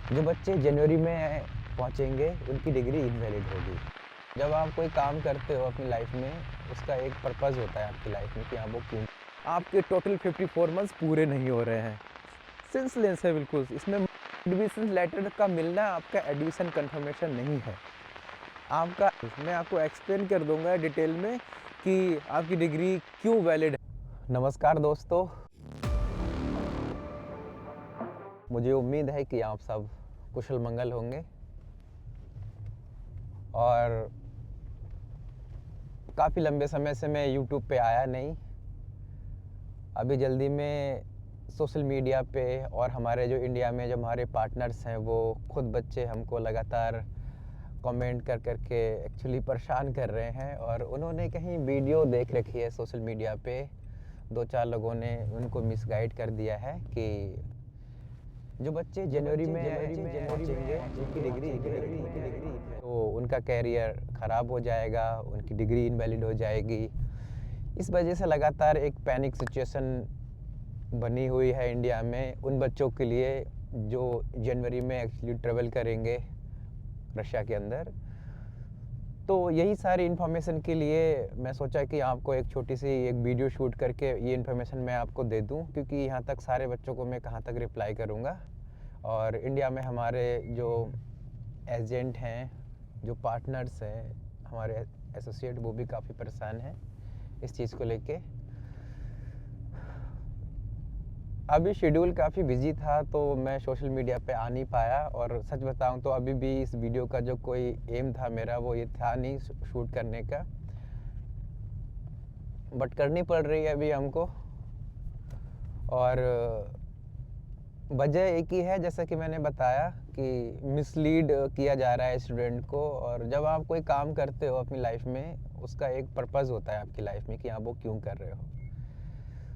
जो बच्चे जनवरी में पहुंचेंगे उनकी डिग्री इनवैलिड होगी। जब आप कोई काम करते हो अपनी लाइफ में, उसका एक पर्पस होता है आपकी लाइफ में कि हाँ वो क्यों आपके टोटल 54 मंथ्स पूरे नहीं हो रहे हैं। सेंसलेस है बिल्कुल। इसमें एडमिशन लेटर का मिलना आपका एडमिशन कंफर्मेशन नहीं है। आपका मैं आपको एक्सप्लेन कर दूंगा डिटेल में कि आपकी डिग्री क्यों वैलिड है। नमस्कार दोस्तों, मुझे उम्मीद है कि आप सब कुशल मंगल होंगे और काफ़ी लंबे समय से मैं यूट्यूब पे आया नहीं। अभी जल्दी में सोशल मीडिया पे और हमारे जो इंडिया में जो हमारे पार्टनर्स हैं वो खुद बच्चे हमको लगातार कमेंट कर कर के एक्चुअली परेशान कर रहे हैं और उन्होंने कहीं वीडियो देख रखी है सोशल मीडिया पे। दो चार लोगों ने उनको मिसगाइड कर दिया है कि जो बच्चे जनवरी में पहुंचेंगे उनकी डिग्री तो उनका कैरियर ख़राब हो जाएगा, उनकी डिग्री इनवैलिड हो जाएगी। इस वजह से लगातार एक पैनिक सिचुएशन बनी हुई है इंडिया में उन बच्चों के लिए जो जनवरी में एक्चुअली ट्रेवल करेंगे रशिया के अंदर। तो यही सारी इन्फॉर्मेशन के लिए मैं सोचा कि आपको एक छोटी सी एक वीडियो शूट करके ये इन्फॉर्मेशन मैं आपको दे दूं, क्योंकि यहाँ तक सारे बच्चों को मैं कहाँ तक रिप्लाई करूँगा। और इंडिया में हमारे जो एजेंट हैं, जो पार्टनर्स हैं, हमारे एसोसिएट, वो भी काफ़ी परेशान हैं इस चीज़ को लेके। अभी शेड्यूल काफ़ी बिजी था तो मैं सोशल मीडिया पे आ नहीं पाया, और सच बताऊं तो अभी भी इस वीडियो का जो कोई एम था मेरा वो ये था नहीं शूट करने का, बट करनी पड़ रही है अभी हमको। और वजह एक ही है, जैसा कि मैंने बताया कि मिसलीड किया जा रहा है स्टूडेंट को। और जब आप कोई काम करते हो अपनी लाइफ में, उसका एक पर्पज़ होता है आपकी लाइफ में कि आप वो क्यों कर रहे हो।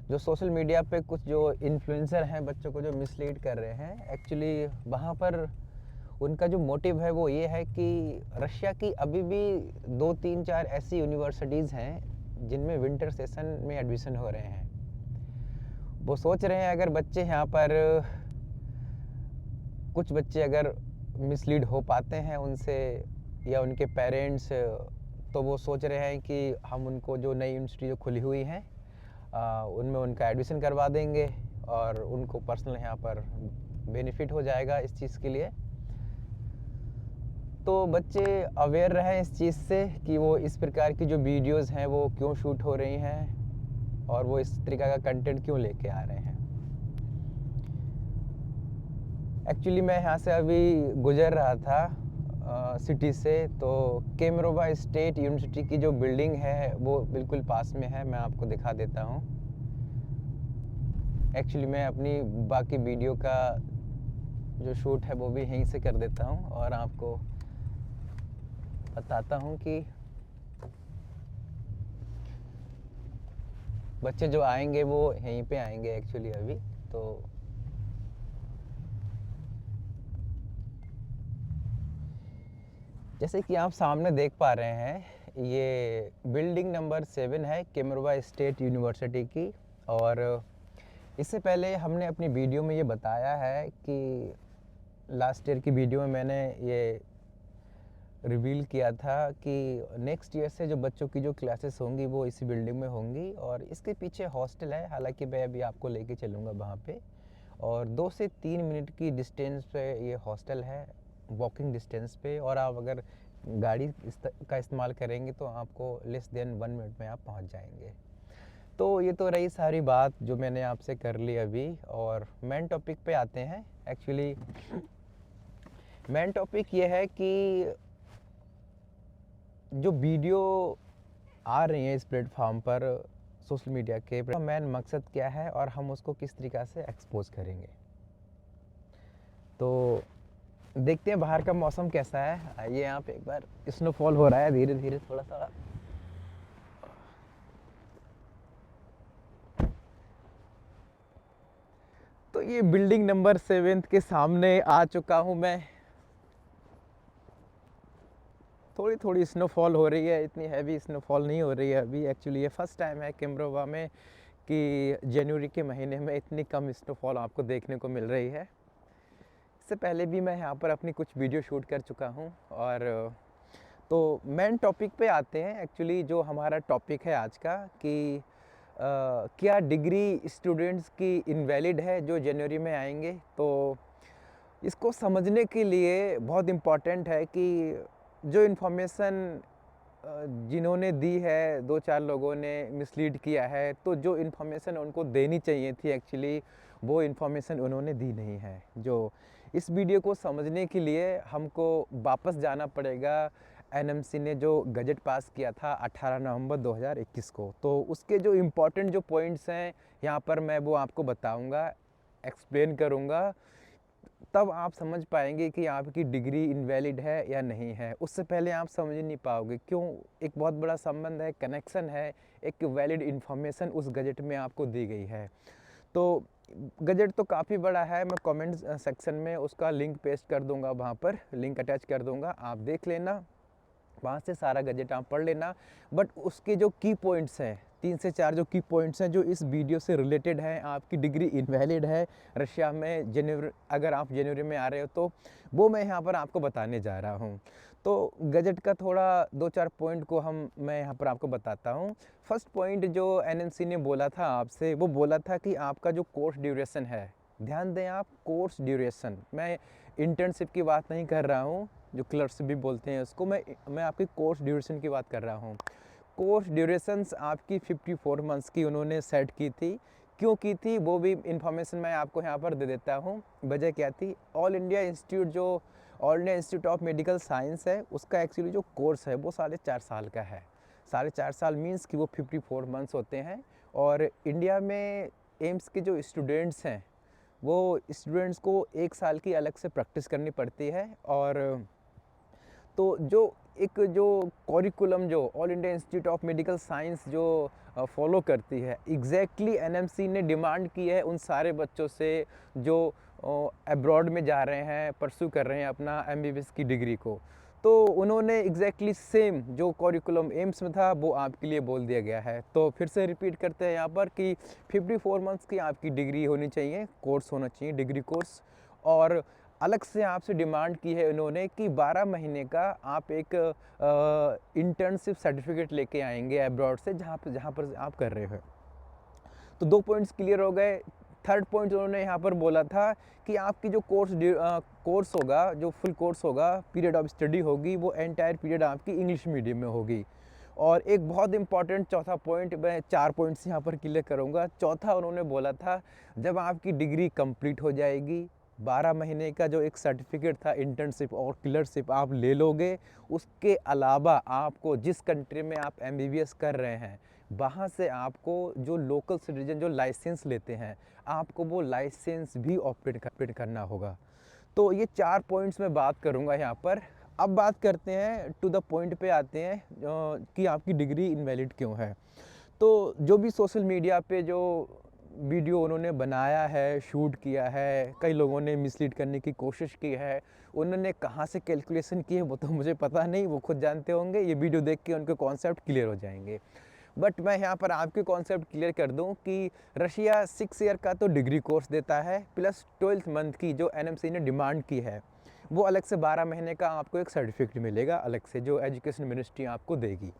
जो सोशल मीडिया पे कुछ जो इन्फ्लुएंसर हैं बच्चों को जो मिसलीड कर रहे हैं, एक्चुअली वहाँ पर उनका जो मोटिव है वो ये है कि रशिया की अभी भी 2 3 4 ऐसी यूनिवर्सिटीज़ हैं जिनमें विंटर सेशन में एडमिशन हो रहे हैं। वो सोच रहे हैं अगर बच्चे यहाँ पर, कुछ बच्चे अगर मिसलीड हो पाते हैं उनसे या उनके पेरेंट्स, तो वो सोच रहे हैं कि हम उनको जो नई यूनिवर्सिटी जो खुली हुई हैं उनमें उनका एडमिशन करवा देंगे और उनको पर्सनल यहाँ पर बेनिफिट हो जाएगा इस चीज़ के लिए। तो बच्चे अवेयर रहें इस चीज़ से कि वो इस प्रकार की जो वीडियोस हैं वो क्यों शूट हो रही हैं और वो इस तरीक़ा का कंटेंट क्यों लेके आ रहे हैं। एक्चुअली मैं यहाँ से अभी गुजर रहा था सिटी से, तो केमरोवा स्टेट यूनिवर्सिटी की जो बिल्डिंग है वो बिल्कुल पास में है। मैं आपको दिखा देता हूँ। एक्चुअली मैं अपनी बाकी वीडियो का जो शूट है वो भी यहीं से कर देता हूँ और आपको बताता हूँ कि बच्चे जो आएंगे वो यहीं पे आएंगे एक्चुअली अभी। तो जैसे कि आप सामने देख पा रहे हैं, ये बिल्डिंग नंबर 7 है केमरोवा स्टेट यूनिवर्सिटी की। और इससे पहले हमने अपनी वीडियो में ये बताया है कि लास्ट ईयर की वीडियो में मैंने ये रिवील किया था कि नेक्स्ट ईयर से जो बच्चों की जो क्लासेस होंगी वो इसी बिल्डिंग में होंगी, और इसके पीछे हॉस्टल है। हालांकि मैं अभी आपको लेके चलूँगा वहाँ पे, और 2 से 3 मिनट की डिस्टेंस पे ये हॉस्टल है, वॉकिंग डिस्टेंस पे। और आप अगर गाड़ी का इस्तेमाल करेंगे तो आपको लेस देन 1 मिनट में आप पहुँच जाएंगे। तो ये तो रही सारी बात जो मैंने आपसे कर ली अभी, और मेन टॉपिक पे आते हैं। एक्चुअली मेन टॉपिक ये है कि जो वीडियो आ रही हैं इस प्लेटफॉर्म पर, सोशल मीडिया के मेन मकसद क्या है और हम उसको किस तरीक़ा से एक्सपोज करेंगे। तो देखते हैं बाहर का मौसम कैसा है। आइए यहाँ पे एक बार स्नोफॉल हो रहा है धीरे धीरे थोड़ा थोड़ा। तो ये बिल्डिंग नंबर 7 के सामने आ चुका हूँ मैं। थोड़ी थोड़ी स्नोफॉल हो रही है, इतनी हैवी स्नोफॉल नहीं हो रही है अभी। एक्चुअली ये फर्स्ट टाइम है केमरोवा में कि जनवरी के महीने में इतनी कम स्नोफॉल आपको देखने को मिल रही है। इससे पहले भी मैं यहाँ पर अपनी कुछ वीडियो शूट कर चुका हूँ। और तो मेन टॉपिक पे आते हैं। एक्चुअली जो हमारा टॉपिक है आज का कि क्या डिग्री स्टूडेंट्स की इनवैलिड है जो जनवरी में आएंगे। तो इसको समझने के लिए बहुत इम्पॉर्टेंट है कि जो इन्फॉर्मेशन जिन्होंने दी है, 2-4 लोगों ने मिसलीड किया है, तो जो इन्फॉर्मेशन उनको देनी चाहिए थी एक्चुअली वो इन्फॉर्मेशन उन्होंने दी नहीं है। जो इस वीडियो को समझने के लिए हमको वापस जाना पड़ेगा एनएमसी ने जो गजट पास किया था 18 नवंबर 2021 को। तो उसके जो इम्पोर्टेंट जो पॉइंट्स हैं यहाँ पर मैं वो आपको बताऊँगा, एक्सप्लेन करूँगा, तब आप समझ पाएंगे कि आपकी डिग्री इनवैलिड है या नहीं है। उससे पहले आप समझ नहीं पाओगे। क्यों? एक बहुत बड़ा संबंध है, कनेक्शन है, एक वैलिड इन्फॉर्मेशन उस गजट में आपको दी गई है। तो गजट तो काफ़ी बड़ा है, मैं कमेंट सेक्शन में उसका लिंक पेस्ट कर दूंगा, वहाँ पर लिंक अटैच कर दूंगा, आप देख लेना, वहाँ से सारा गजट आप पढ़ लेना। बट उसके जो की पॉइंट्स हैं, 3 से 4 जो की पॉइंट्स हैं जो इस वीडियो से रिलेटेड हैं, आपकी डिग्री इनवैलिड है रशिया में जनवरी, अगर आप जनवरी में आ रहे हो तो वो मैं यहाँ पर आपको बताने जा रहा हूँ। तो गजट का थोड़ा 2-4 पॉइंट को मैं यहाँ पर आपको बताता हूँ। फर्स्ट पॉइंट जो एनएमसी ने बोला था आपसे, वो बोला था कि आपका जो कोर्स ड्यूरेशन है, ध्यान दें आप, कोर्स ड्यूरेशन, मैं इंटर्नशिप की बात नहीं कर रहा हूँ, जो क्लर्क्स भी बोलते हैं उसको, मैं आपकी कोर्स ड्यूरेशन की बात कर रहा हूँ। कोर्स ड्यूरेशंस आपकी 54 मंथ्स की उन्होंने सेट की थी। क्यों की थी वो भी इंफॉर्मेशन मैं आपको यहाँ पर दे देता हूँ। वजह क्या थी, all India institute of medical science है, उसका एक्चुअली जो कोर्स है वो 4.5 साल का है। 4.5 साल मीन्स कि वो 54 मंथ्स होते हैं। और इंडिया में एम्स के जो स्टूडेंट्स हैं वो स्टूडेंट्स को 1 साल की अलग से प्रैक्टिस करनी पड़ती है। और तो जो करिकुलम जो all India institute of medical science जो फॉलो करती है, एग्जैक्टली एनएमसी ने डिमांड की है उन सारे बच्चों से जो अब्रॉड में जा रहे हैं, परस्यू कर रहे हैं अपना एमबीबीएस की डिग्री को। तो उन्होंने एग्जैक्टली सेम जो करिकुलम एम्स में था वो आपके लिए बोल दिया गया है। तो फिर से रिपीट करते हैं यहाँ पर कि 54 मंथ्स की आपकी डिग्री होनी चाहिए, कोर्स होना चाहिए, डिग्री कोर्स। और अलग से आपसे डिमांड की है उन्होंने कि 12 महीने का आप एक इंटर्नशिप सर्टिफिकेट लेके आएंगे अब्रॉड से, जहाँ पर आप कर रहे हो। तो 2 पॉइंट्स क्लियर हो गए। थर्ड पॉइंट उन्होंने यहाँ पर बोला था कि आपकी जो कोर्स होगा, जो फुल कोर्स होगा, पीरियड ऑफ स्टडी होगी, वो एंटायर पीरियड आपकी इंग्लिश मीडियम में होगी। और एक बहुत इंपॉर्टेंट चौथा पॉइंट, मैं 4 पॉइंट्स यहाँ पर क्लियर करूँगा। चौथा उन्होंने बोला था जब आपकी डिग्री कंप्लीट हो जाएगी, 12 महीने का जो एक सर्टिफिकेट था इंटर्नशिप और क्लर्कशिप आप ले लोगे, उसके अलावा आपको जिस कंट्री में आप एमबीबीएस कर रहे हैं वहाँ से आपको जो लोकल सिटीजन जो लाइसेंस लेते हैं, आपको वो लाइसेंस भी ऑपरेट करना होगा। तो ये 4 पॉइंट्स मैं बात करूँगा यहाँ पर। अब बात करते हैं, टू द पॉइंट पे आते हैं कि आपकी डिग्री इनवैलिड क्यों है। तो जो भी सोशल मीडिया पे जो वीडियो उन्होंने बनाया है, शूट किया है, कई लोगों ने मिसलीड करने की कोशिश की है, उन्होंने कहाँ से कैलकुलेशन की है वो तो मुझे पता नहीं, वो खुद जानते होंगे। ये वीडियो देख के उनके कॉन्सेप्ट क्लियर हो जाएंगे। बट मैं यहाँ पर आपके कॉन्सेप्ट क्लियर कर दूँ कि रशिया 6 ईयर का तो डिग्री कोर्स देता है, प्लस 12th मंथ की जो एनएमसी ने डिमांड की है वो अलग से 12 महीने का आपको एक सर्टिफिकेट मिलेगा अलग से, जो एजुकेशन मिनिस्ट्री आपको देगी।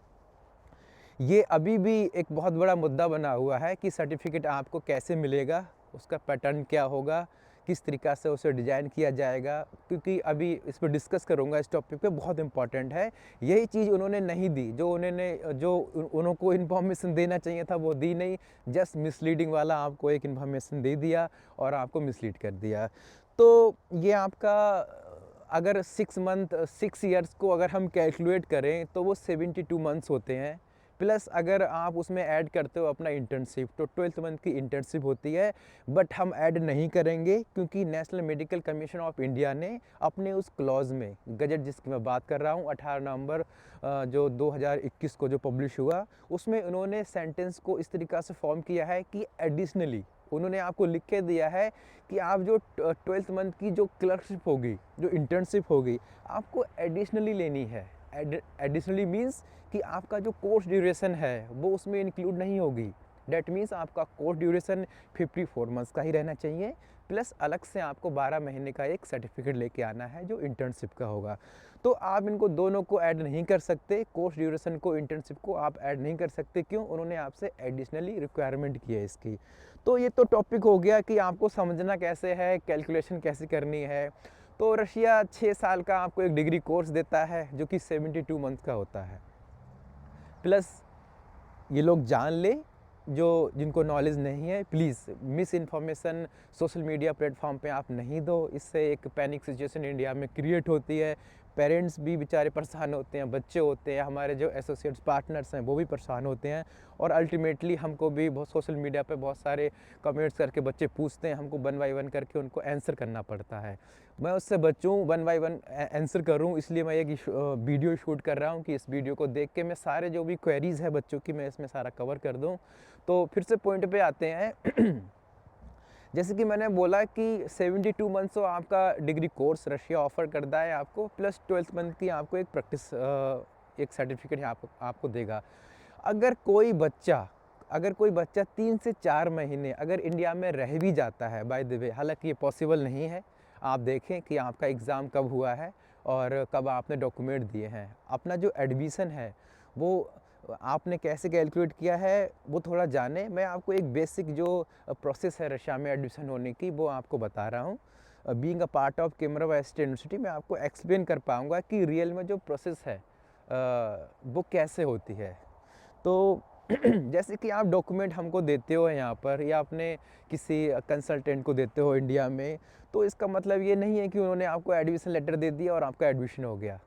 ये अभी भी एक बहुत बड़ा मुद्दा बना हुआ है कि सर्टिफिकेट आपको कैसे मिलेगा, उसका पैटर्न क्या होगा, किस तरीक़ा से उसे डिज़ाइन किया जाएगा, क्योंकि अभी इस पर डिस्कस करूँगा, इस टॉपिक पे बहुत इंपॉर्टेंट है। यही चीज़ उन्होंने नहीं दी, जो उनको इन्फॉर्मेशन देना चाहिए था वो दी नहीं, जस्ट मिसलीडिंग वाला आपको एक इन्फॉर्मेशन दे दिया और आपको मिसलीड कर दिया। तो ये आपका अगर 6 ईयर्स को अगर हम कैलकुलेट करें तो वो 72 मंथ्स होते हैं, प्लस अगर आप उसमें ऐड करते हो अपना इंटर्नशिप तो 12th मंथ की इंटर्नशिप होती है। बट हम ऐड नहीं करेंगे क्योंकि national medical commission of India ने अपने उस क्लॉज में, गजट जिसकी मैं बात कर रहा हूँ 18 नवंबर जो 2021 को जो पब्लिश हुआ, उसमें उन्होंने सेंटेंस को इस तरीक़ा से फॉर्म किया है कि एडिशनली उन्होंने आपको लिख के दिया है कि आप जो 12th मंथ की जो क्लर्कशिप होगी, जो इंटर्नशिप होगी, आपको एडिशनली लेनी है। एडिशनली मीन्स कि आपका जो कोर्स ड्यूरेशन है वो उसमें इंक्लूड नहीं होगी। डैट मीन्स आपका कोर्स ड्यूरेशन 54 मंथ्स का ही रहना चाहिए, प्लस अलग से आपको 12 महीने का एक सर्टिफिकेट लेके आना है जो इंटर्नशिप का होगा। तो आप इनको दोनों को ऐड नहीं कर सकते, कोर्स ड्यूरेशन को, इंटर्नशिप को आप ऐड नहीं कर सकते। क्यों? उन्होंने आपसे एडिशनली रिक्वायरमेंट की है इसकी। तो ये तो टॉपिक हो गया कि आपको समझना कैसे है, कैलकुलेशन कैसे करनी है। तो रशिया 6 साल का आपको एक डिग्री कोर्स देता है जो कि 72 मंथ का होता है। प्लस ये लोग जान ले, जो जिनको नॉलेज नहीं है, please miss information social media platform पे आप नहीं दो। इससे एक पैनिक सिचुएशन इंडिया में क्रिएट होती है। पेरेंट्स भी बेचारे परेशान होते हैं, बच्चे होते हैं, हमारे जो एसोसिएट्स पार्टनर्स हैं वो भी परेशान होते हैं। और अल्टीमेटली हमको भी बहुत सोशल मीडिया पे बहुत सारे कमेंट्स करके बच्चे पूछते हैं, हमको 1 बाय 1 करके उनको आंसर करना पड़ता है। मैं उससे बचूँ, 1 बाय 1 आंसर करूँ, इसलिए मैं एक वीडियो शूट कर रहा हूँ कि इस वीडियो को देख के मैं सारे जो भी क्वेरीज़ है बच्चों की, मैं इसमें सारा कवर कर दूँ। तो फिर से पॉइंट पे आते हैं। जैसे कि मैंने बोला कि 72 मंथ्स तो आपका डिग्री कोर्स रशिया ऑफ़र करता है आपको, प्लस 12th मंथ की आपको एक प्रैक्टिस एक सर्टिफिकेट आपको देगा। अगर कोई बच्चा 3 से 4 महीने अगर इंडिया में रह भी जाता है, बाय द वे, हालांकि ये पॉसिबल नहीं है। आप देखें कि आपका एग्ज़ाम कब हुआ है और कब आपने डॉक्यूमेंट दिए हैं। अपना जो एडमिशन है वो आपने कैसे कैलकुलेट किया है वो थोड़ा जाने। मैं आपको एक बेसिक जो प्रोसेस है रशिया में एडमिशन होने की वो आपको बता रहा हूँ। Being a part of Kemerovo State University मैं आपको एक्सप्लेन कर पाऊँगा कि रियल में जो प्रोसेस है वो कैसे होती है। तो जैसे कि आप डॉक्यूमेंट हमको देते हो यहाँ पर, या अपने किसी कंसल्टेंट को देते हो इंडिया में, तो इसका मतलब ये नहीं है कि उन्होंने आपको एडमिशन लेटर दे दिया और आपका एडमिशन हो गया।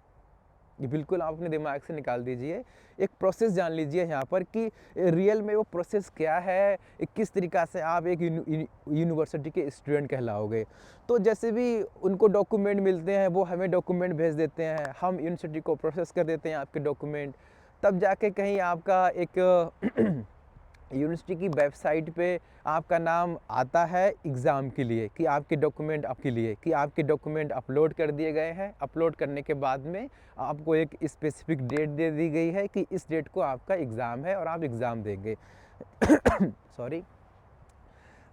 ये बिल्कुल आप अपने दिमाग से निकाल दीजिए। एक प्रोसेस जान लीजिए यहाँ पर कि रियल में वो प्रोसेस क्या है, किस तरीक़ा से आप एक यूनिवर्सिटी के स्टूडेंट कहलाओगे। तो जैसे भी उनको डॉक्यूमेंट मिलते हैं वो हमें डॉक्यूमेंट भेज देते हैं, हम यूनिवर्सिटी को प्रोसेस कर देते हैं आपके डॉक्यूमेंट। तब जाके कहीं आपका एक यूनिवर्सिटी की वेबसाइट पे आपका नाम आता है एग्ज़ाम के लिए कि आपके डॉक्यूमेंट अपलोड कर दिए गए हैं। अपलोड करने के बाद में आपको एक स्पेसिफिक डेट दे दी गई है कि इस डेट को आपका एग्ज़ाम है और आप एग्ज़ाम देंगे। सॉरी।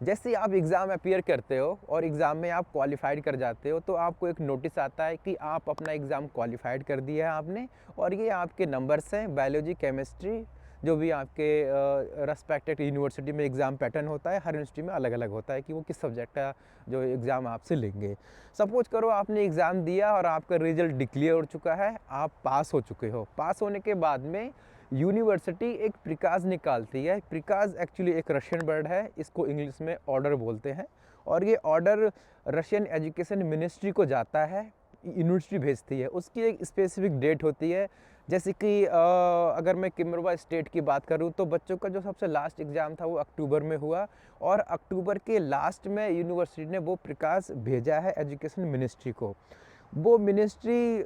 जैसे ही आप एग्ज़ाम अपीयर करते हो और एग्ज़ाम में आप क्वालिफाइड कर जाते हो तो आपको एक नोटिस आता है कि आप अपना एग्ज़ाम क्वालिफाइड कर दिया है आपने, और ये आपके नंबर्स हैं। बायोलॉजी, केमिस्ट्री, जो भी आपके रेस्पेक्टेड यूनिवर्सिटी में एग्ज़ाम पैटर्न होता है, हर यूनिवर्सिटी में अलग अलग होता है कि वो किस सब्जेक्ट का जो एग्ज़ाम आपसे लेंगे। सपोज करो आपने एग्ज़ाम दिया और आपका रिजल्ट डिक्लेयर हो चुका है, आप पास हो चुके हो। पास होने के बाद में यूनिवर्सिटी एक प्रिकाज निकालती है। प्रिकाज एक्चुअली एक रशियन वर्ड है, इसको इंग्लिश में ऑर्डर बोलते हैं, और ये ऑर्डर रशियन एजुकेशन मिनिस्ट्री को जाता है, यूनिवर्सिटी भेजती है। उसकी एक स्पेसिफिक डेट होती है। जैसे कि अगर मैं किमरोवा स्टेट की बात करूं तो बच्चों का जो सबसे लास्ट एग्ज़ाम था वो अक्टूबर में हुआ, और अक्टूबर के लास्ट में यूनिवर्सिटी ने वो प्रकाश भेजा है एजुकेशन मिनिस्ट्री को। वो मिनिस्ट्री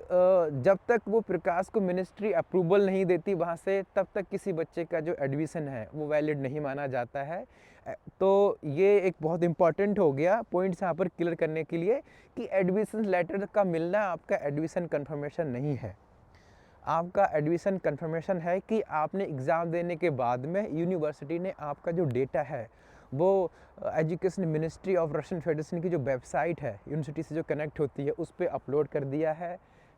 जब तक वो प्रकाश को मिनिस्ट्री अप्रूवल नहीं देती वहाँ से, तब तक किसी बच्चे का जो एडमिशन है वो वैलिड नहीं माना जाता है। तो ये एक बहुत इंपॉर्टेंट हो गया पॉइंट्स यहाँ पर क्लियर करने के लिए कि एडमिशन लेटर का मिलना आपका एडमिशन कंफर्मेशन नहीं है। आपका एडमिशन कंफर्मेशन है कि आपने एग्ज़ाम देने के बाद में यूनिवर्सिटी ने आपका जो डेटा है वो education ministry of Russian federation की जो वेबसाइट है यूनिवर्सिटी से जो कनेक्ट होती है उस पर अपलोड कर दिया है।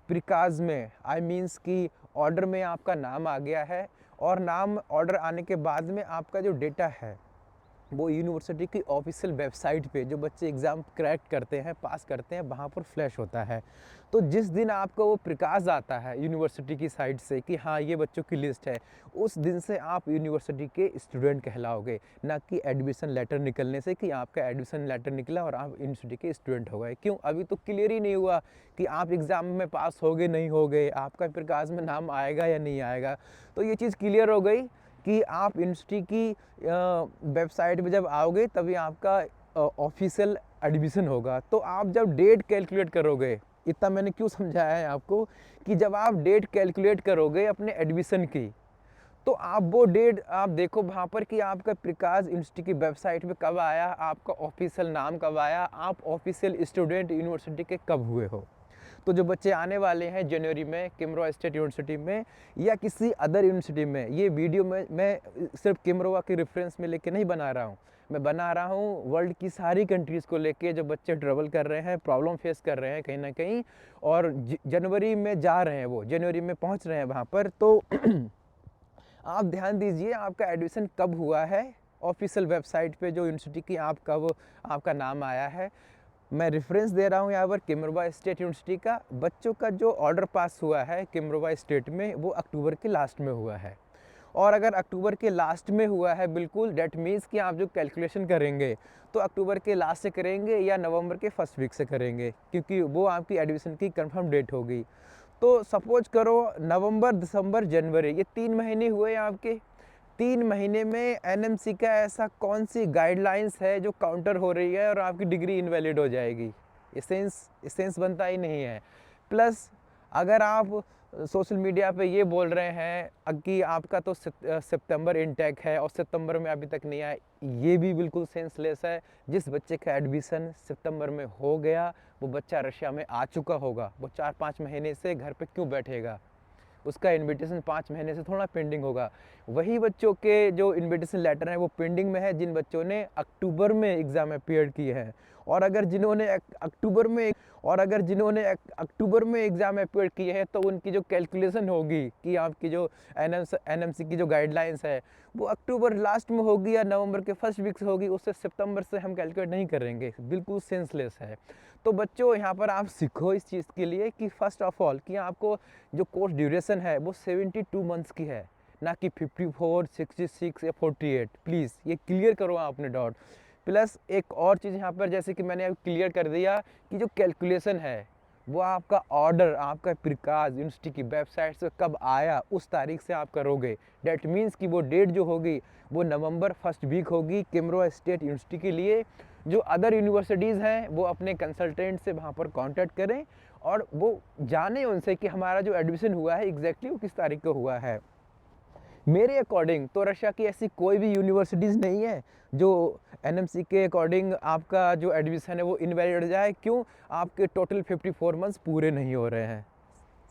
प्रिकाज में आई मीन्स कि ऑर्डर में आपका नाम आ गया है, और नाम ऑर्डर आने के बाद में आपका जो डेटा है वो यूनिवर्सिटी की ऑफिशियल वेबसाइट पे जो बच्चे एग्ज़ाम क्रैक करते हैं, पास करते हैं, वहाँ पर फ्लैश होता है। तो जिस दिन आपको वो प्रकाश आता है यूनिवर्सिटी की साइड से कि हाँ ये बच्चों की लिस्ट है, उस दिन से आप यूनिवर्सिटी के स्टूडेंट कहलाओगे, ना कि एडमिशन लेटर निकलने से कि आपका एडमिशन लेटर निकला और आप यूनिवर्सिटी के स्टूडेंट हो गए। क्यों? अभी तो क्लियर ही नहीं हुआ कि आप एग्ज़ाम में पास हो गए नहीं हो गए, आपका प्रकाश में नाम आएगा या नहीं आएगा। तो ये चीज़ क्लियर हो गई कि आप यूनिवर्सिटी की वेबसाइट पे जब आओगे तभी आपका ऑफिशियल एडमिशन होगा। तो आप जब डेट कैलकुलेट करोगे, इतना मैंने क्यों समझाया है आपको कि जब आप डेट कैलकुलेट करोगे अपने एडमिशन की, तो आप वो डेट आप देखो वहाँ पर कि आपका प्रकाश यूनिवर्सिटी की वेबसाइट पे कब आया, आपका ऑफिशियल नाम कब आया, आप ऑफिशियल स्टूडेंट यूनिवर्सिटी के कब हुए हो। तो जो बच्चे आने वाले हैं जनवरी में किमरोवा स्टेट यूनिवर्सिटी में या किसी अदर यूनिवर्सिटी में, ये वीडियो में मैं सिर्फ किमरोवा के रेफरेंस में लेके नहीं बना रहा हूँ, मैं बना रहा हूँ वर्ल्ड की सारी कंट्रीज़ को लेके, जो बच्चे ट्रेवल कर रहे हैं, प्रॉब्लम फेस कर रहे हैं कहीं ना कहीं, और जनवरी में जा रहे हैं, वो जनवरी में पहुँच रहे हैं वहाँ पर। तो आप ध्यान दीजिए आपका एडमिशन कब हुआ है, ऑफिशियल वेबसाइट पे जो यूनिवर्सिटी की आपका नाम आया है। मैं रेफरेंस दे रहा हूँ यहाँ पर किम्बरवा स्टेट यूनिवर्सिटी का। बच्चों का जो ऑर्डर पास हुआ है किम्बरवा स्टेट में, वो अक्टूबर के लास्ट में हुआ है। और अगर अक्टूबर के लास्ट में हुआ है बिल्कुल, डेट मीन्स कि आप जो कैलकुलेशन करेंगे तो अक्टूबर के लास्ट से करेंगे या नवंबर के फर्स्ट वीक से करेंगे, क्योंकि वो आपकी एडमिशन की कंफर्म डेट होगी। तो सपोज करो नवंबर, दिसंबर, जनवरी, ये 3 महीने हुए आपके। 3 महीने में एनएमसी का ऐसा कौन सी गाइडलाइंस है जो काउंटर हो रही है और आपकी डिग्री इनवैलिड हो जाएगी? सेंस बनता ही नहीं है। प्लस अगर आप सोशल मीडिया पे ये बोल रहे हैं कि आपका तो सितंबर इनटेक है और सितंबर में अभी तक नहीं आया, ये भी बिल्कुल सेंसलेस है। जिस बच्चे का एडमिशन सितंबर में हो गया, वो बच्चा रशिया में आ चुका होगा, वो 4-5 महीने से घर पे क्यों बैठेगा? उसका इनविटेशन 5 महीने से थोड़ा पेंडिंग होगा। वही बच्चों के जो इनविटेशन लेटर हैं वो पेंडिंग में है जिन बच्चों ने अक्टूबर में एग्ज़ाम अपीयर किए हैं। और अगर जिन्होंने अक्टूबर में एग्ज़ाम अपीयर किए हैं, तो उनकी जो कैलकुलेशन होगी कि आपकी जो एनएमसी की जो गाइडलाइंस है वो अक्टूबर लास्ट में होगी या नवंबर के फर्स्ट वीक से होगी, उससे सितंबर से हम कैलकुलेट नहीं करेंगे। बिल्कुल सेंसलेस है। तो बच्चों यहाँ पर आप सीखो इस चीज़ के लिए कि फ़र्स्ट ऑफ ऑल कि आपको जो कोर्स ड्यूरेशन है वो 72 मंथ्स की है, ना कि 54, 66 या 48। प्लीज़ ये क्लियर करो आप अपने डाउट। प्लस एक और चीज़ यहाँ पर, जैसे कि मैंने अब क्लियर कर दिया कि जो कैलकुलेशन है वो आपका ऑर्डर, आपका प्रिकाज यूनिवर्सिटी की वेबसाइट से कब आया उस तारीख से आप करोगे। डेट मीन्स कि वो डेट जो होगी वो नवंबर फर्स्ट वीक होगी किम्बरवा स्टेट यूनिवर्सिटी के लिए। जो अदर यूनिवर्सिटीज़ हैं वो अपने कंसल्टेंट से वहाँ पर कांटेक्ट करें और वो जाने उनसे कि हमारा जो एडमिशन हुआ है एग्जैक्टली वो किस तारीख को हुआ है। मेरे अकॉर्डिंग तो रशिया की ऐसी कोई भी यूनिवर्सिटीज़ नहीं है जो एनएमसी के अकॉर्डिंग आपका जो एडमिशन है वो इनवैलिड हो जाए। क्यों? आपके टोटल 54 मंथ्स पूरे नहीं हो रहे हैं।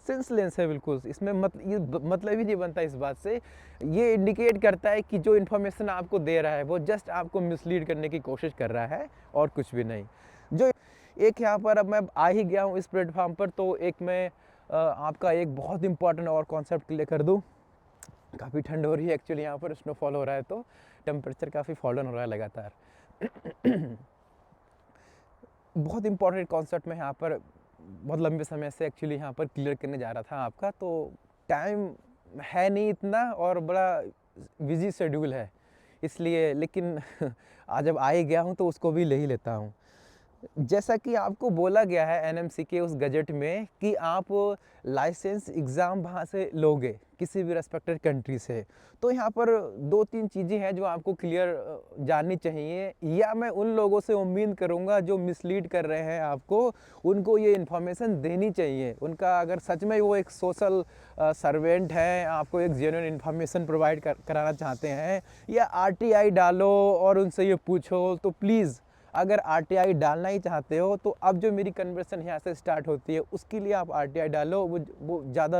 सेंसलेस है बिल्कुल। इसमें ये मतलब ही नहीं बनता इस बात से। ये इंडिकेट करता है कि जो इन्फॉर्मेशन आपको दे रहा है वो जस्ट आपको मिसलीड करने की कोशिश कर रहा है और कुछ भी नहीं। जो एक यहाँ पर अब मैं आ ही गया हूँ इस प्लेटफॉर्म पर, तो एक मैं आपका एक बहुत इंपॉर्टेंट और कॉन्सेप्ट क्लियर कर दूँ। काफ़ी ठंड हो रही है एक्चुअली, यहाँ पर स्नोफॉल हो रहा है तो टेम्परेचर काफ़ी फॉल डाउन हो रहा है लगातार। बहुत इंपॉर्टेंट कॉन्सेप्ट मैं यहाँ पर बहुत लंबे समय से एक्चुअली यहाँ पर क्लियर करने जा रहा था आपका, तो टाइम है नहीं इतना और बड़ा बिजी शेड्यूल है इसलिए, लेकिन आज जब आ ही गया हूँ तो उसको भी ले ही लेता हूँ। जैसा कि आपको बोला गया है एनएमसी के उस गजट में कि आप लाइसेंस एग्ज़ाम वहाँ से लोगे किसी भी रेस्पेक्टेड कंट्री से, तो यहाँ पर 2-3 चीज़ें हैं जो आपको क्लियर जाननी चाहिए, या मैं उन लोगों से उम्मीद करूँगा जो मिसलीड कर रहे हैं आपको, उनको ये इन्फॉर्मेशन देनी चाहिए। उनका अगर सच में वो एक सोशल सर्वेंट है, आपको एक जेन्युइन इन्फॉर्मेशन प्रोवाइड कराना चाहते हैं, या आरटीआई डालो और उनसे ये पूछो, तो प्लीज़ अगर आरटीआई डालना ही चाहते हो तो अब जो मेरी कन्वर्सेशन यहाँ से स्टार्ट होती है उसके लिए आप आरटीआई डालो। वो ज़्यादा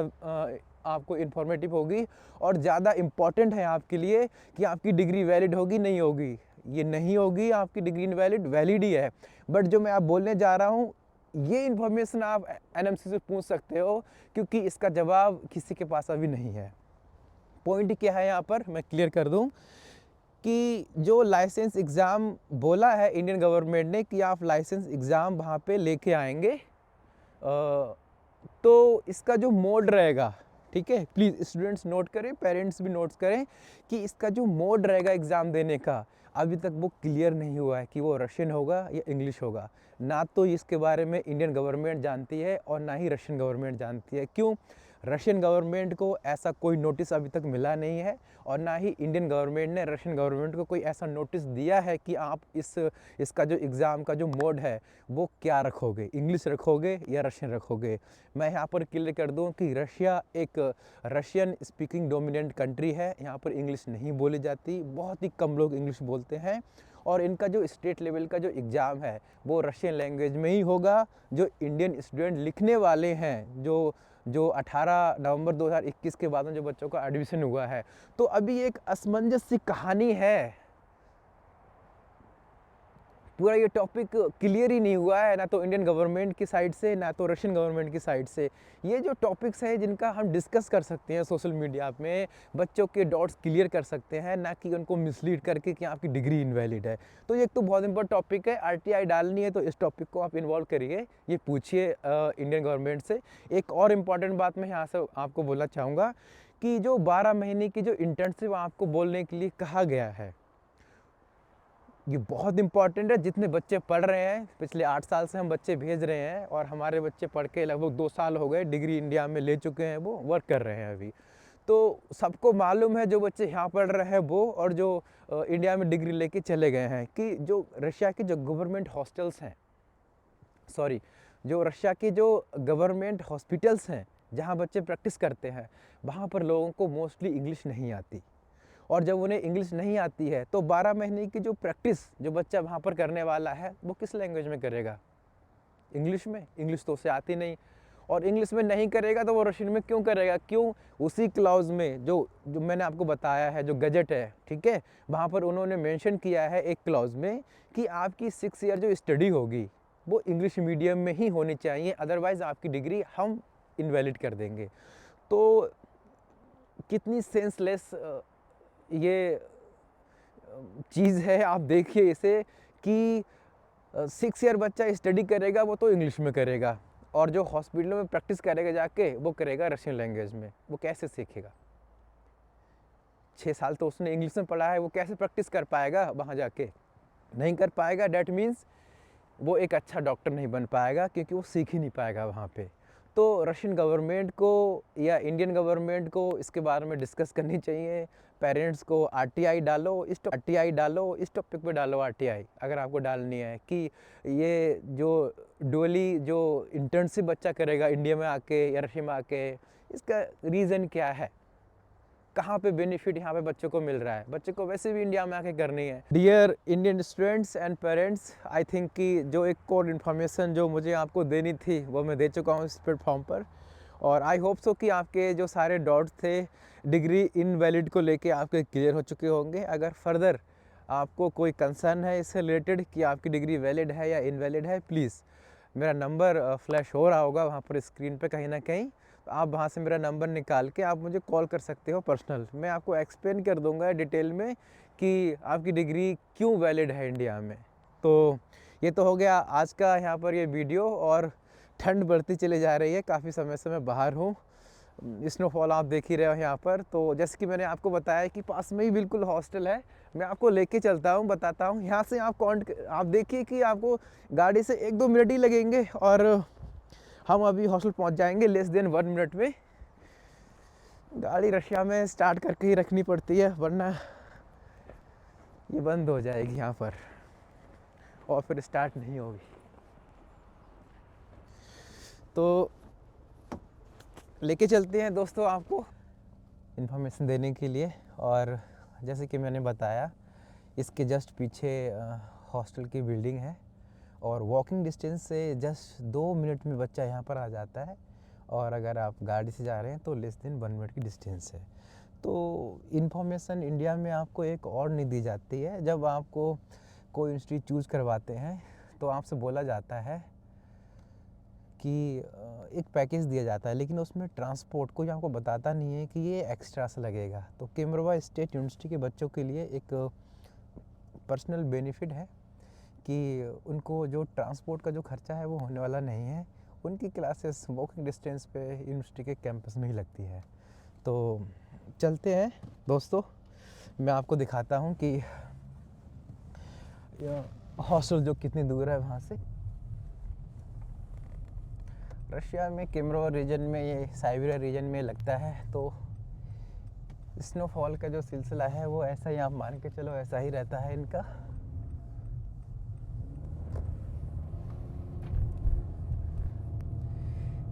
आपको इन्फॉर्मेटिव होगी और ज़्यादा इम्पॉर्टेंट है आपके लिए कि आपकी डिग्री वैलिड होगी नहीं होगी। ये नहीं होगी आपकी डिग्री इनवैलिड, वैलिड ही है। बट जो मैं आप बोलने जा रहा हूँ ये इन्फॉर्मेशन आप एनएमसी से पूछ सकते हो, क्योंकि इसका जवाब किसी के पास अभी नहीं है। पॉइंट क्या है यहाँ पर मैं क्लियर कर दूँ कि जो लाइसेंस एग्ज़ाम बोला है इंडियन गवर्नमेंट ने कि आप लाइसेंस एग्ज़ाम वहाँ पे लेके आएंगे, तो इसका जो मोड रहेगा, ठीक है, प्लीज़ स्टूडेंट्स नोट करें, पेरेंट्स भी नोट्स करें कि इसका जो मोड रहेगा एग्ज़ाम देने का अभी तक वो क्लियर नहीं हुआ है कि वो रशियन होगा या इंग्लिश होगा। ना तो इसके बारे में इंडियन गवर्नमेंट जानती है और ना ही रशियन गवर्नमेंट जानती है। क्यों? रशियन गवर्नमेंट को ऐसा कोई नोटिस अभी तक मिला नहीं है और ना ही इंडियन गवर्नमेंट ने रशियन गवर्नमेंट को कोई ऐसा नोटिस दिया है कि आप इसका जो एग्ज़ाम का जो मोड है वो क्या रखोगे, इंग्लिश रखोगे या रशियन रखोगे। मैं यहाँ पर क्लियर कर दूँ कि रशिया एक रशियन स्पीकिंग डोमिनेंट कंट्री है, यहाँ पर इंग्लिश नहीं बोली जाती, बहुत ही कम लोग इंग्लिश बोलते हैं और इनका जो स्टेट लेवल का जो एग्ज़ाम है वो रशियन लैंग्वेज में ही होगा। जो इंडियन स्टूडेंट लिखने वाले हैं, जो 18 नवंबर 2021 के बाद में जो बच्चों का एडमिशन हुआ है, तो अभी एक असमंजस सी कहानी है। पूरा ये टॉपिक क्लियर ही नहीं हुआ है, ना तो इंडियन गवर्नमेंट की साइड से ना तो रशियन गवर्नमेंट की साइड से। ये जो टॉपिक्स हैं जिनका हम डिस्कस कर सकते हैं सोशल मीडिया में, बच्चों के डाउट्स क्लियर कर सकते हैं, ना कि उनको मिसलीड करके कि आपकी डिग्री इनवैलिड है। तो ये एक तो बहुत इंपॉर्टेंट टॉपिक है, आरटीआई डालनी है तो इस टॉपिक को आप इन्वॉल्व करिए, ये पूछिए इंडियन गवर्नमेंट से। एक और इम्पॉर्टेंट बात मैं यहाँ से आपको बोलना चाहूँगा कि जो 12 महीने की जो इंटर्नशिप आपको बोलने के लिए कहा गया है, ये बहुत इंपॉर्टेंट है। जितने बच्चे पढ़ रहे हैं, पिछले 8 साल से हम बच्चे भेज रहे हैं और हमारे बच्चे पढ़ के लगभग 2 साल हो गए, डिग्री इंडिया में ले चुके हैं, वो वर्क कर रहे हैं अभी। तो सबको मालूम है, जो बच्चे यहाँ पढ़ रहे हैं वो और जो इंडिया में डिग्री लेके चले गए हैं, कि जो रशिया के जो गवर्नमेंट हॉस्टल्स हैं, सॉरी, जो रशिया के जो गवर्नमेंट हॉस्पिटल्स हैं जहाँ बच्चे प्रैक्टिस करते हैं, वहाँ पर लोगों को मोस्टली इंग्लिश नहीं आती। और जब उन्हें इंग्लिश नहीं आती है तो 12 महीने की जो प्रैक्टिस जो बच्चा वहाँ पर करने वाला है, वो किस लैंग्वेज में करेगा? इंग्लिश में। इंग्लिश तो उसे आती नहीं, और इंग्लिश में नहीं करेगा तो वो रशियन में क्यों करेगा? क्यों? उसी क्लाउज में जो मैंने आपको बताया है, जो गजट है, ठीक है, वहाँ पर उन्होंने मेंशन किया है एक क्लाउज में कि आपकी 6 ईयर जो स्टडी होगी वो इंग्लिश मीडियम में ही होनी चाहिए, अदरवाइज़ आपकी डिग्री हम इनवैलिड कर देंगे। तो कितनी सेंसलेस ये चीज़ है, आप देखिए इसे, कि 6 ईयर बच्चा स्टडी करेगा वो तो इंग्लिश में करेगा, और जो हॉस्पिटलों में प्रैक्टिस करेगा जाके वो करेगा रशियन लैंग्वेज में। वो कैसे सीखेगा? 6 साल तो उसने इंग्लिश में पढ़ा है, वो कैसे प्रैक्टिस कर पाएगा वहाँ जाके? नहीं कर पाएगा। डैट मीन्स वो एक अच्छा डॉक्टर नहीं बन पाएगा, क्योंकि वो सीख ही नहीं पाएगा वहाँ पे। तो रशियन गवर्नमेंट को या इंडियन गवर्नमेंट को इसके बारे में डिस्कस करनी चाहिए। पेरेंट्स को आरटीआई डालो, इस टॉपिक पे डालो आरटीआई, अगर आपको डालनी है, कि ये जो डुअली जो इंटर्नशिप बच्चा करेगा इंडिया में आके या रशिया में आके, इसका रीज़न क्या है, कहाँ पे बेनिफिट यहाँ पे बच्चों को मिल रहा है। बच्चों को वैसे भी इंडिया में आके करनी है। Dear Indian students and parents, I think कि जो एक कोर इन्फॉर्मेशन जो मुझे आपको देनी थी वो मैं दे चुका हूँ इस प्लेटफॉर्म पर, और आई होप सो कि आपके जो सारे डाउट्स थे डिग्री इनवैलिड को लेके आपके क्लियर हो चुके होंगे। अगर फर्दर आपको कोई कंसर्न है इससे रिलेटेड कि आपकी डिग्री वैलिड है या इनवैलिड है, प्लीज़ मेरा नंबर फ्लैश हो रहा होगा वहाँ पर स्क्रीन पे कहीं ना कहीं, तो आप वहाँ से मेरा नंबर निकाल के आप मुझे कॉल कर सकते हो पर्सनल। मैं आपको एक्सप्लेन कर दूँगा डिटेल में कि आपकी डिग्री क्यों वैलिड है इंडिया में। तो ये तो हो गया आज का यहाँ पर ये वीडियो, और ठंड बढ़ती चली जा रही है, काफ़ी समय से मैं बाहर हूँ, स्नोफॉल आप देख ही रहे हो यहाँ पर। तो जैसे कि मैंने आपको बताया कि पास में ही बिल्कुल हॉस्टल है, मैं आपको लेके चलता हूँ, बताता हूँ। यहाँ से आप देखिए कि आपको गाड़ी से 1-2 मिनट ही लगेंगे और हम अभी हॉस्टल पहुँच जाएंगे लेस देन 1 मिनट में। गाड़ी रशिया में स्टार्ट करके ही रखनी पड़ती है, वरना ये बंद हो जाएगी यहाँ पर और फिर स्टार्ट नहीं होगी। तो लेके चलते हैं दोस्तों आपको इन्फॉर्मेशन देने के लिए। और जैसे कि मैंने बताया, इसके जस्ट पीछे हॉस्टल की बिल्डिंग है, और वॉकिंग डिस्टेंस से जस्ट 2 मिनट में बच्चा यहाँ पर आ जाता है, और अगर आप गाड़ी से जा रहे हैं तो लेस देन 1 मिनट की डिस्टेंस है। तो इन्फॉर्मेशन इंडिया में आपको एक और नहीं दी जाती है। जब आपको कोई इंस्टीट्यूट चूज़ करवाते हैं तो आपसे बोला जाता है कि एक पैकेज दिया जाता है, लेकिन उसमें ट्रांसपोर्ट कोई आपको बताता नहीं है कि ये एक्स्ट्रा से लगेगा। तो केम्ब्रोवा स्टेट यूनिवर्सिटी के बच्चों के लिए एक पर्सनल बेनिफिट है कि उनको जो ट्रांसपोर्ट का जो खर्चा है वो होने वाला नहीं है। उनकी क्लासेस वॉकिंग डिस्टेंस पे यूनिवर्सिटी के कैंपस में ही लगती है। तो चलते हैं दोस्तों, मैं आपको दिखाता हूँ कि हॉस्टल जो कितनी दूर है वहाँ से। रशिया में केम्ब्रोवा रीजन में, ये साइबेरिया रीजन में लगता है, तो स्नोफॉल का जो सिलसिला है वो ऐसा ही आप मान के चलो, ऐसा ही रहता है इनका।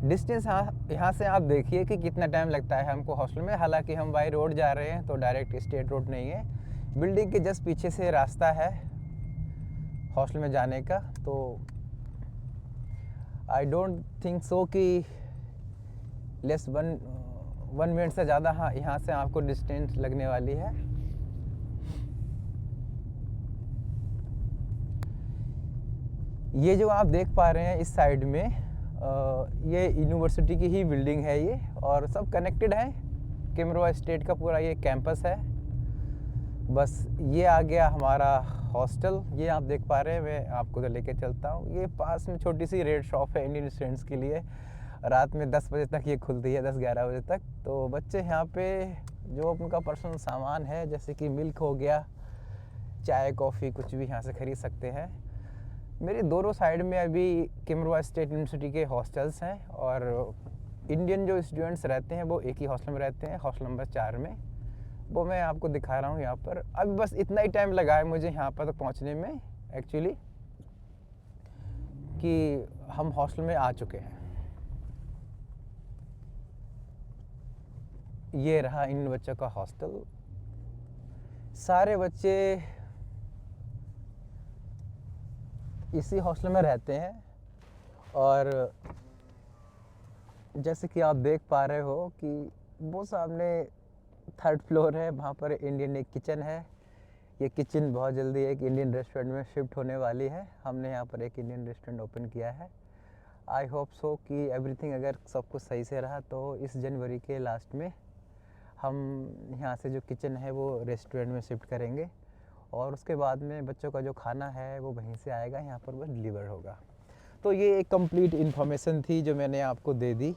डिस्टेंस यहाँ से आप देखिए कि कितना टाइम लगता है हमको हॉस्टल में। हालांकि हम बाई रोड जा रहे हैं तो डायरेक्ट स्टेट रोड नहीं है, बिल्डिंग के जस्ट पीछे से रास्ता है हॉस्टल में जाने का। तो आई डोंट थिंक सो कि लेस 1 मिनट से ज़्यादा हाँ यहाँ से आपको डिस्टेंस लगने वाली है। ये जो आप देख पा रहे हैं इस साइड में ये यूनिवर्सिटी की ही बिल्डिंग है ये, और सब कनेक्टेड है। किमरोवा स्टेट का पूरा ये कैंपस है। बस ये आ गया हमारा हॉस्टल। ये आप देख पा रहे हैं, मैं आपको तो लेके चलता हूँ। ये पास में छोटी सी रेड शॉप है इंडियन स्टूडेंट्स के लिए। रात में 10 बजे तक ये खुलती है, 10-11 बजे तक। तो बच्चे यहाँ पे जो उनका पर्सनल सामान है, जैसे कि मिल्क हो गया, चाय कॉफ़ी, कुछ भी यहाँ से ख़रीद सकते हैं। मेरे दोनों साइड में अभी किमरोवा स्टेट यूनिवर्सिटी के हॉस्टल्स हैं, और इंडियन जो स्टूडेंट्स रहते हैं वो एक ही हॉस्टल में रहते हैं, हॉस्टल नंबर 4 में। वो मैं आपको दिखा रहा हूँ यहाँ पर। अब बस इतना ही टाइम लगा है मुझे यहाँ पर तक पहुँचने में एक्चुअली, कि हम हॉस्टल में आ चुके हैं। ये रहा इन बच्चों का हॉस्टल। सारे बच्चे इसी हॉस्टल में रहते हैं, और जैसे कि आप देख पा रहे हो कि वो सामने 3rd फ्लोर है, वहाँ पर इंडियन एक किचन है। ये किचन बहुत जल्दी एक इंडियन रेस्टोरेंट में शिफ्ट होने वाली है। हमने यहाँ पर एक इंडियन रेस्टोरेंट ओपन किया है। आई होप सो कि एवरीथिंग अगर सब कुछ सही से रहा तो इस जनवरी के लास्ट में हम यहाँ से जो किचन है वो रेस्टोरेंट में शिफ्ट करेंगे, और उसके बाद में बच्चों का जो खाना है वो वहीं से आएगा, यहाँ पर वो डिलीवर होगा। तो ये एक कंप्लीट इन्फॉर्मेशन थी जो मैंने आपको दे दी।